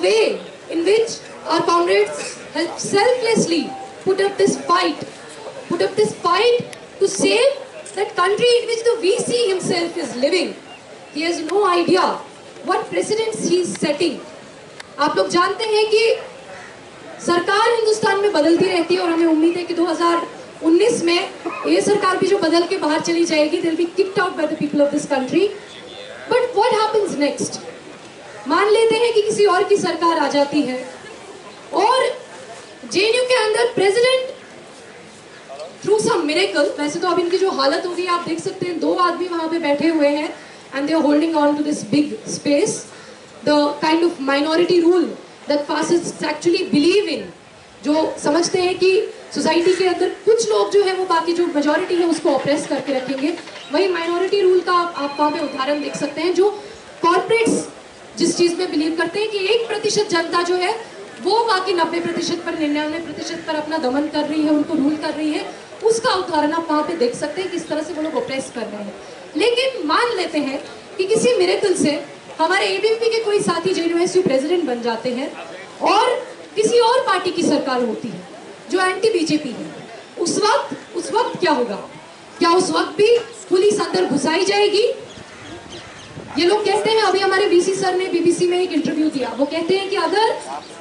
way in which our comrades have selflessly put up this fight to save that country in which the VC himself is living. He has no idea what precedents he is setting. आप लोग जानते हैं कि सरकार हिंदुस्तान में बदलती रहती है और हमें उम्मीद है कि 2019 में ये सरकार भी जो बदल के बाहर चली जाएगी, they'll be kicked out by the people of this country. But what happens next? मान लेते हैं कि किसी और की सरकार आ जाती है और जेएनयू के अंदर प्रेसिडेंट थ्रू सम मिरेकल, वैसे तो अब इनकी जो हालत होगी आप देख सकते हैं, 2 आदमी वहां पे बैठे हुए हैं and they are holding on to this big space, the kind of minority rule that fascists actually believe in, जो समझते हैं कि सोसाइटी के अंदर कुछ लोग जो है वो बाकी जो मेजॉरिटी है उसको ऑप्रेस करके रखेंगे, वही माइनॉरिटी रूल का आप वहाँ पे उदाहरण देख सकते हैं। जो कॉर्पोरेट्स जिस चीज में बिलीव करते हैं कि 1% जनता जो है वो बाकी 90% पर 99% पर अपना दमन कर रही है, उनको रूल कर रही है, उसका उदाहरण आप वहाँ पे देख सकते हैं किस तरह से वो लोग ऑप्रेस कर रहे हैं। लेकिन मान लेते हैं कि किसी मिरेकल से हमारे एबीवीपी के कोई साथी जेएनयू प्रेसिडेंट बन जाते हैं और किसी और पार्टी की सरकार होती है जो एंटी बीजेपी है, उस वक्त क्या होगा? क्या उस वक्त भी पुलिस अंदर घुसाई जाएगी? ये लोग कहते हैं, अभी हमारे वीसी सर ने बीबीसी में एक इंटरव्यू दिया, वो कहते हैं कि अगर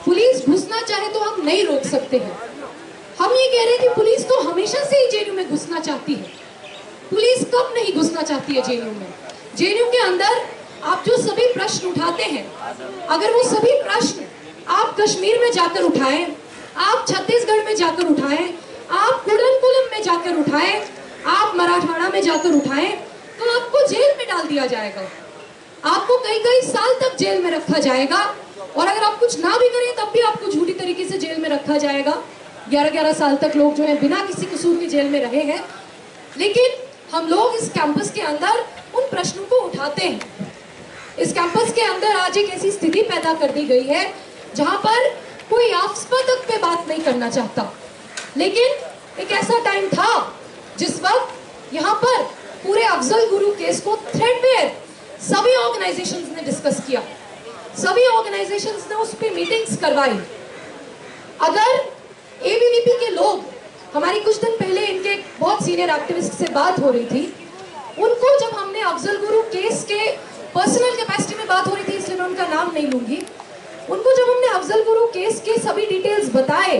पुलिस घुसना चाहे तो हम नहीं रोक सकते हैं। हम ये कह रहे हैं कि पुलिस तो हमेशा से ही जेएनयू में घुसना चाहती है। पुलिस कब नहीं घुसना चाहती है जेएनयू में? जेएनयू के अंदर आप जो सभी प्रश्न उठाते हैं, अगर वो सभी प्रश्न आप कश्मीर में जाकर उठाएं, आप छत्तीसगढ़ में जाकर उठाएं, आप कुडनकुलम में जाकर उठाएं, आप मराठवाड़ा में जाकर उठाएं, तो आपको जेल में डाल दिया जाएगा, आपको कई साल तक जेल में रखा जाएगा। और अगर आप कुछ ना भी करें तब भी आपको झूठी तरीके से जेल में रखा जाएगा। 11-11 साल तक लोग जो है बिना किसी कसूर के जेल में रहे हैं। लेकिन हम लोग इस कैंपस के अंदर उन प्रश्नों को उठाते हैं। इस कैंपस के अंदर आज एक ऐसी स्थिति पैदा कर दी गई है जहां पर कोई आपस तक पे बात नहीं करना चाहता। लेकिन एक ऐसा टाइम था जिस वक्त यहाँ पर पूरे अफजल गुरु केस को थ्रेडबेयर सभी ऑर्गेनाइजेशंस ने डिस्कस किया, सभी ऑर्गेनाइजेशंस ने उस पर मीटिंग्स करवाई। अगर एबीवीपी के लोग, हमारी कुछ दिन पहले इनके बहुत सीनियर एक्टिविस्ट से बात हो रही थी, उनको जब हमने अफजल गुरु केस के पर्सनल कैपेसिटी में बात हो रही थी इसलिए मैं उनका नाम नहीं लूंगी, उनको जब हमने अफजल गुरु केस के सभी डिटेल्स बताए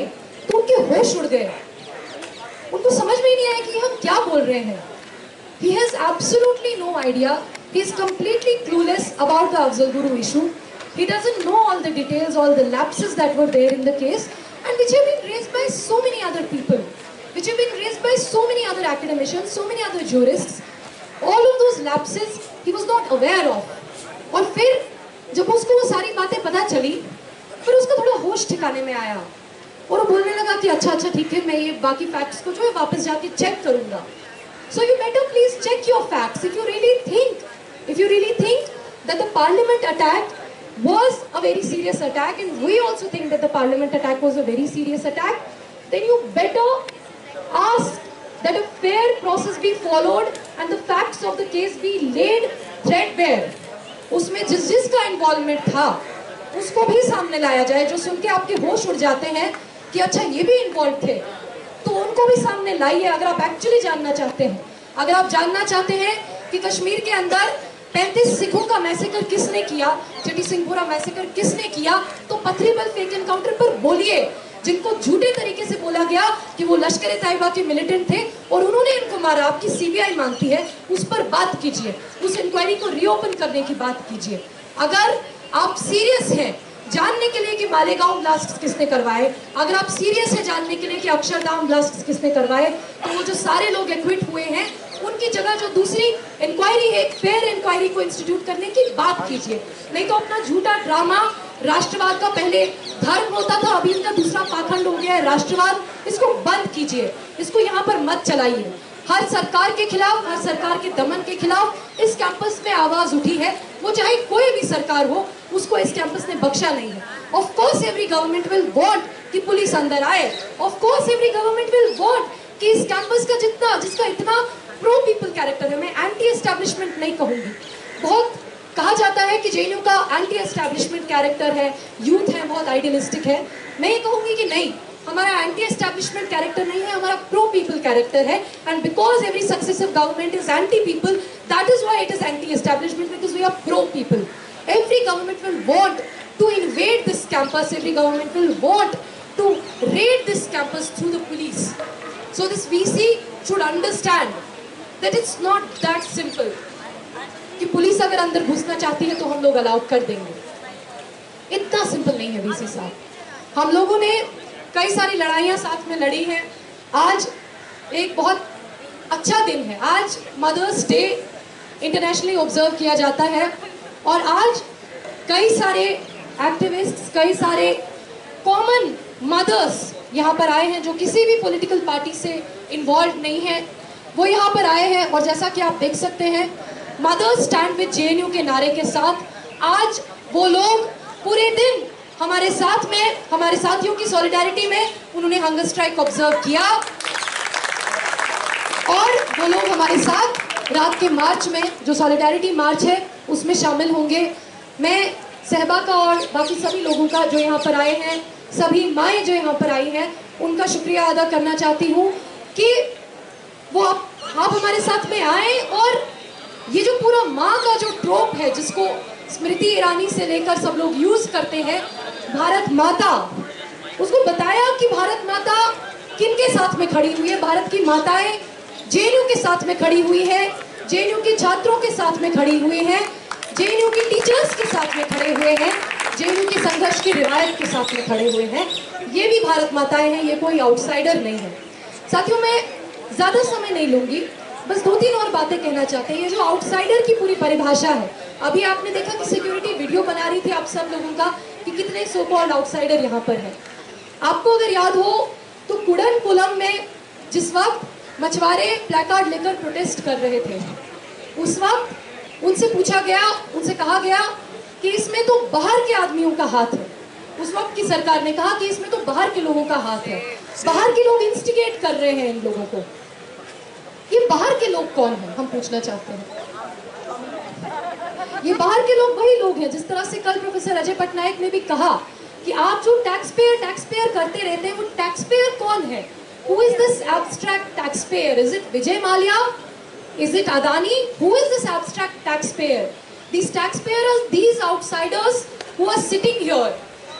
तो उनके होश उड़ गए। उनको समझ में ही नहीं आया कि हम क्या बोल रहे हैं। He has absolutely no idea. He is completely clueless about the Afzal Guru issue. He doesn't know all the details, all the lapses that were there in the case, and which have been raised by so many other people, which have been raised by so many other academicians, so many other jurists. All of those lapses he was not aware of. और फिर जब उसको वो सारी बातें पता चली, फिर उसका थोड़ा होश ठिकाने में आया और वो बोलने लगा कि अच्छा ठीक है, मैं ये बाकी फैक्ट्स को जो है वापस जाके चेक करूंगा। So you better please check your facts. If you really think that the parliament attack was a very serious attack, and we also think that the parliament attack was a very serious attack, then you better ask that a fair process be followed and the facts of the case be laid threadbare. उसमें जिसका involvement था उसको भी सामने लाया जाए। जो सुन के आपके होश उड़ जाते हैं कि अच्छा ये भी इन्वॉल्व थे, तो उनको भी सामने लाइए। अगर आप एक्चुअली जानना चाहते हैं, अगर आप जानना चाहते हैं कि कश्मीर के अंदर 35 सिखों का मैसेकर किसने किया, चटी सिंहपुरा मैसेकर किसने किया, तो पथरीबल फेक एनकाउंटर पर बोलिए। जिनको झूठे तरीके से बोला गया कि वो लश्कर तैयबा के मिलिटेंट थे और उन्होंने इनको मारा, आपकी सीबीआई मांगती है, उस पर बात कीजिए, उस इंक्वायरी को रीओपन करने की बात कीजिए। अगर आप सीरियस हैं जानने के लिए कि मालेगांव ब्लास्ट किसने करवाए, अगर आप सीरियस है जानने के लिए कि अक्षरधाम ब्लास्ट किसने करवाए, तो वो जो सारे लोग एक्विट हुए हैं उनकी जगह जो दूसरी इंक्वायरी है, एक फेयर इंक्वायरी को इंस्टीट्यूट करने की बात कीजिए। नहीं तो अपना झूठा ड्रामा, राष्ट्रवाद का पहले धर्म होता था, अभी इनका दूसरा पाखंड हो गया है राष्ट्रवाद, इसको बंद कीजिए, इसको यहाँ पर मत चलाइए। हर सरकार के खिलाफ, हर सरकार के दमन के खिलाफ इस कैंपस में आवाज उठी है, वो चाहे कोई भी सरकार हो, उसको इस कैंपस ने बख्शा नहीं है। Of course every government will want कि पुलिस अंदर आए, of course every government will want कि इस कैंपस का जिसका इतना प्रो पीपल कैरेक्टर है, मैं एंटी एस्टैब्लिशमेंट नहीं कहूंगी, बहुत कहा जाता है कि जेएनयू का एंटी एस्टैब्लिशमेंट कैरेक्टर है, यूथ है, बहुत आइडियलिस्टिक है। मैं ये कहूँगी कि नहीं, हमारा एंटी एस्टैब्लिशमेंट कैरेक्टर नहीं है, हमारा प्रो पीपल कैरेक्टर है। And because every successive government is anti people, that is why it is anti establishment, because we are pro people. Every government will want to invade this campus, every government will want to raid this campus through the police. So this VC should understand that it's not that simple कि police अगर अंदर घुसना चाहती है तो हम लोग allow कर देंगे। इतना सिंपल नहीं है VC साहब। हम लोगों ने कई सारी लड़ाइयाँ साथ में लड़ी हैं। आज एक बहुत अच्छा दिन है, आज मदर्स डे इंटरनेशनली ऑब्जर्व किया जाता है और आज कई सारे एक्टिविस्ट्स, कई सारे कॉमन मदर्स यहाँ पर आए हैं जो किसी भी पॉलिटिकल पार्टी से इन्वॉल्व नहीं है, वो यहाँ पर आए हैं। और जैसा कि आप देख सकते हैं, मदर्स स्टैंड विद जेएनयू के नारे के साथ आज वो लोग पूरे दिन हमारे साथ में, हमारे साथियों की सॉलिडारिटी में उन्होंने हंगर स्ट्राइक ऑब्जर्व किया और वो लोग हमारे साथ रात के मार्च में, जो सॉलिडारिटी मार्च है, उसमें शामिल होंगे। मैं सहबा का और बाकी सभी लोगों का जो यहाँ पर आए हैं, सभी माएँ जो यहाँ पर आई हैं, उनका शुक्रिया अदा करना चाहती हूँ कि वो आप हमारे साथ में आए और ये जो पूरा माँ का जो ट्रोप है जिसको स्मृति ईरानी से लेकर सब लोग यूज करते हैं, भारत माता, उसको बताया कि भारत माता किनके साथ में खड़ी हुई है। भारत की माताएं जेएनयू के साथ में खड़ी हुई है, जेएनयू के छात्रों के साथ में खड़ी हुई है, जेएनयू के टीचर्स के साथ में खड़े हुए हैं, जेएनयू के संघर्ष की रिवायत के साथ में खड़े हुए हैं। ये भी भारत माताएं हैं, ये कोई आउटसाइडर नहीं है। साथियों, मैं ज़्यादा समय नहीं लूँगी, बस 2-3 और बातें कहना चाहते हैं। ये जो आउटसाइडर की पूरी परिभाषा है, अभी आपने देखा कि सिक्योरिटी वीडियो बना रही थी आप सब लोगों का कि कितने सो कॉल्ड आउटसाइडर यहाँ पर हैं। आपको अगर याद हो तो कुडनकुलम में जिस वक्त मछुआरे प्लेकार्ड लेकर प्रोटेस्ट कर रहे थे, उस वक्त उनसे पूछा गया, उनसे कहा गया कि इसमें तो बाहर के आदमियों का हाथ है। उस वक्त की सरकार ने कहा कि इसमें तो बाहर के लोगों का हाथ है, बाहर के लोग इंस्टिगेट कर रहे हैं इन लोगों को। ये बाहर के लोग कौन हैं, हम पूछना चाहते हैं। ये बाहर के लोग वही लोग हैं जिस तरह से कल प्रोफेसर अजय पटनायक ने भी कहा कि आप जो टैक्स पेयर करते रहते हैं, वो टैक्स पेयर कौन है? Who is this abstract taxpayer? Is it Vijay Mallya? Is it Adani? Who is this abstract taxpayer? These taxpayers are these outsiders who are sitting here.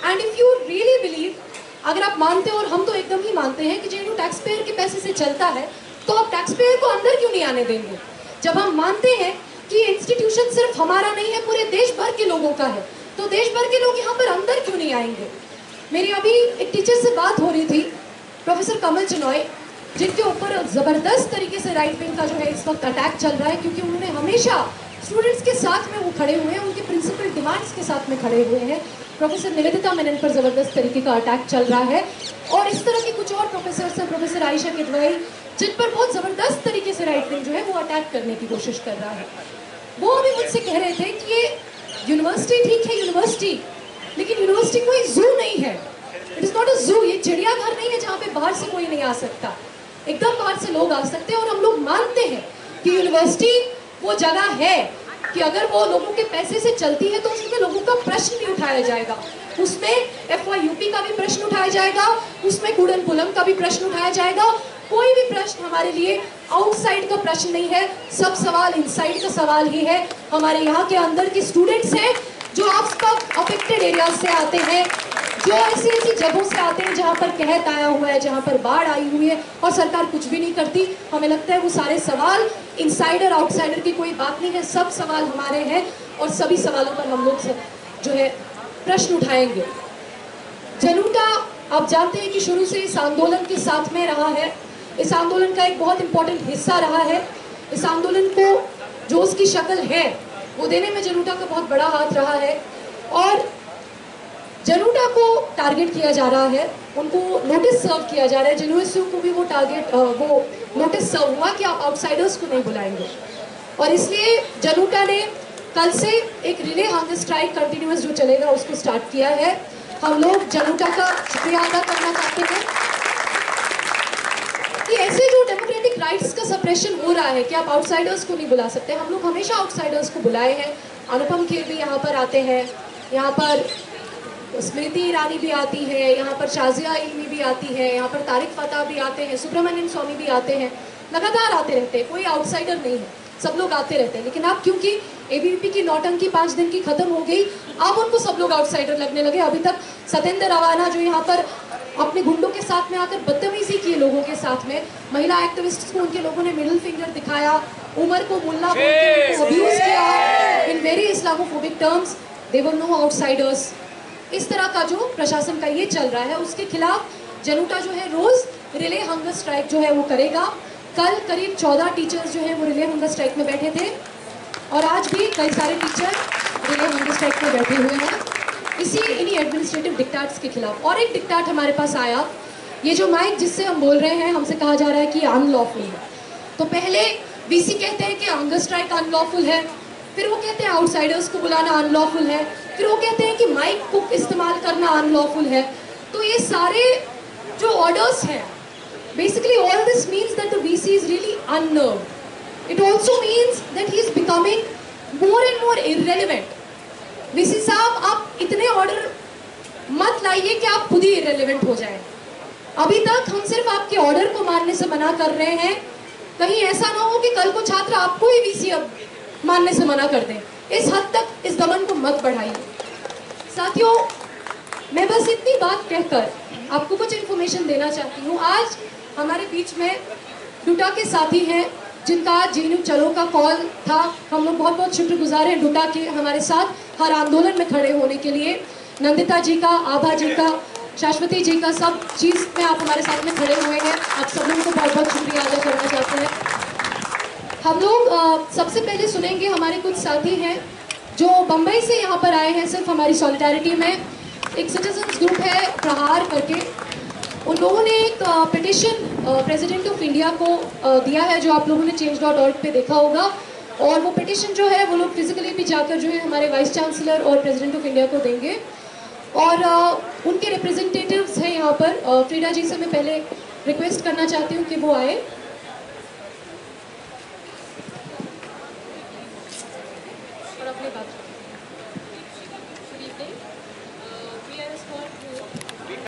And if you really believe, अगर आप मानते हो, और हम तो एकदम ही मानते हैं कि जेएनयू टैक्स पेयर के पैसे से चलता है, तो आप टैक्स पेयर को अंदर क्यों नहीं आने देंगे? जब हम मानते हैं कि इंस्टीट्यूशन सिर्फ हमारा नहीं है, पूरे देश भर के लोगों का है, तो देश भर के लोग यहाँ पर अंदर क्यों नहीं आएंगे? मेरी अभी एक टीचर से बात हो रही थी, प्रोफेसर कमल चिनॉय, जिनके ऊपर ज़बरदस्त तरीके से राइट विंग का जो है इस वक्त अटैक चल रहा है, क्योंकि उन्होंने हमेशा स्टूडेंट्स के साथ में वो खड़े हुए हैं, उनके प्रिंसिपल डिमांड्स के साथ में खड़े हुए हैं। प्रोफेसर निवेदिता मेनन पर ज़बरदस्त तरीके का अटैक चल रहा है और इस तरह के कुछ और प्रोफेसर हैं, प्रोफेसर आयशा किदवाई, जिन पर बहुत ज़बरदस्त तरीके से राइट विंग जो है वो अटैक करने की कोशिश कर रहा है। वो अभी मुझसे कह रहे थे कि ये यूनिवर्सिटी ठीक है यूनिवर्सिटी, लेकिन यूनिवर्सिटी कोई जू नहीं है। इट इज़ नॉट अ जू, ये चिड़ियाघर नहीं है जहाँ पे बाहर से कोई नहीं आ सकता, एकदम बाहर से लोग आ सकते हैं। और हम लोग मानते हैं कि यूनिवर्सिटी वो जगह है कि अगर वो लोगों के पैसे से चलती है तो उसमें लोगों का प्रश्न भी उठाया जाएगा, उसमें FYUP का भी प्रश्न उठाया जाएगा, उसमें कुडनकुलम का भी प्रश्न उठाया जाएगा। कोई भी प्रश्न हमारे लिए आउटसाइड का प्रश्न नहीं है, सब सवाल इनसाइड का सवाल ही है। हमारे यहाँ के अंदर के स्टूडेंट्स हैं जो आसपास अफेक्टेड एरियाज से आते हैं, जो ऐसी ऐसी जगहों से आते हैं जहाँ पर कहत आया हुआ है, जहाँ पर बाढ़ आई हुई है और सरकार कुछ भी नहीं करती। हमें लगता है वो सारे सवाल इनसाइडर आउटसाइडर की कोई बात नहीं है, सब सवाल हमारे हैं और सभी सवालों पर हम लोग जो है प्रश्न उठाएंगे। जनुटा आप जानते हैं कि शुरू से इस आंदोलन के साथ में रहा है, इस आंदोलन का एक बहुत इंपॉर्टेंट हिस्सा रहा है। इस आंदोलन को जो उसकी शक्ल है वो देने में जनुटा का बहुत बड़ा हाथ रहा है और जनुटा को टारगेट किया जा रहा है, उनको नोटिस सर्व किया जा रहा है। जेएनयू को भी वो नोटिस सर्व हुआ कि आप आउटसाइडर्स को नहीं बुलाएंगे और इसलिए जनुटा ने कल से एक रिले हंगर स्ट्राइक कंटिन्यूअस जो चलेगा उसको स्टार्ट किया है। हम लोग जनुटा का शुक्रिया अदा करना चाहते हैं कि ऐसे जो डेमोक्रेटिक राइट्स का सप्रेशन हो रहा है कि आप आउटसाइडर्स को नहीं बुला सकते, हम लोग हमेशा आउटसाइडर्स को बुलाए हैं, अनुपम खेर भी यहाँ पर आते हैं, यहाँ पर स्मृति ईरानी भी आती है, यहाँ पर शाजिया इल्मी भी आती है, यहाँ पर तारिक फतेह भी आते हैं, सुब्रमण्यम स्वामी भी आते हैं, लगातार आते रहते हैं, कोई आउटसाइडर नहीं है, सब लोग आते रहते हैं। लेकिन अब क्योंकि एबीवीपी की नौटंकी 5 दिन की खत्म हो गई, अब उनको सब लोग आउटसाइडर लगने लगे। अभी तक सतेंद्र रवाना जो यहाँ पर अपने गुंडों के साथ में आकर बदतमीजी की लोगों के साथ में, महिला एक्टिविस्ट को उनके लोगों ने मिडिल फिंगर दिखाया, उमर को मुल्ला बोल के उनको अब्यूज किया in very Islamophobic terms, they were no outsiders. इस तरह का जो प्रशासन का ये चल रहा है, उसके खिलाफ जनूटा जो है रोज रिले हंगर स्ट्राइक जो है वो करेगा। कल करीब 14 टीचर्स जो है वो रिले हंगर स्ट्राइक में बैठे थे और आज भी कई सारे टीचर रिले हंगर स्ट्राइक में बैठे हुए हैं इन्हीं एडमिनिस्ट्रेटिव डिक्टेट्स के खिलाफ। और एक डिक्टेट हमारे पास आया, ये जो माइक जिससे हम बोल रहे हैं, हमसे कहा जा रहा है कि अनलॉफुल है। तो पहले वीसी कहते हैं कि हंगर स्ट्राइक अनलॉफुल है, फिर वो कहते हैं आउटसाइडर्स को बुलाना अनलॉफुल है, फिर वो कहते हैं कि माइक को इस्तेमाल करना अनलॉफुल है। तो ये सारे जो ऑर्डर्स हैं, basically all this means that the VC is really unnerved. It also means that he is becoming more and more irrelevant. VC साहब, आप इतने ऑर्डर मत लाइए कि आप खुद ही इररेलेवेंट हो जाएं। अभी तक हम सिर्फ आपके ऑर्डर को मानने से मना कर रहे हैं, कहीं ऐसा ना हो कि कल को छात्र आपको ही वीसी अब मानने से मना कर दें। इस हद तक इस दमन को मत बढ़ाइए। साथियों, मैं बस इतनी बात कहकर आपको कुछ इन्फॉर्मेशन देना चाहती हूँ। आज हमारे बीच में डूटा के साथी हैं जिनका जेएनयू चलो का कॉल था। हम लोग बहुत बहुत शुक्रगुजार हैं डूटा के हमारे साथ हर आंदोलन में खड़े होने के लिए। नंदिता जी का, आभा जी का, शाश्वती जी का, सब चीज़ में आप हमारे साथ में खड़े हुए हैं। आप सब लोगों को बहुत बहुत शुक्रिया अदा करना चाहते हैं। हम लोग सबसे पहले सुनेंगे, हमारे कुछ साथी हैं जो बम्बई से यहाँ पर आए हैं सिर्फ हमारी सॉलिडारिटी में। एक सिटीजन्स ग्रुप है प्रहार करके, उन लोगों ने एक पिटिशन प्रेसिडेंट ऑफ इंडिया को दिया है, जो आप लोगों ने change.org पे देखा होगा। और वो पिटिशन जो है वो लोग फिजिकली भी जाकर जो है हमारे वाइस चांसलर और प्रेसिडेंट ऑफ इंडिया को देंगे। और उनके रिप्रेजेंटेटिव्स हैं यहाँ पर। फ्रीडा जी से मैं पहले रिक्वेस्ट करना चाहती हूँ कि वो आए। और अपनी बात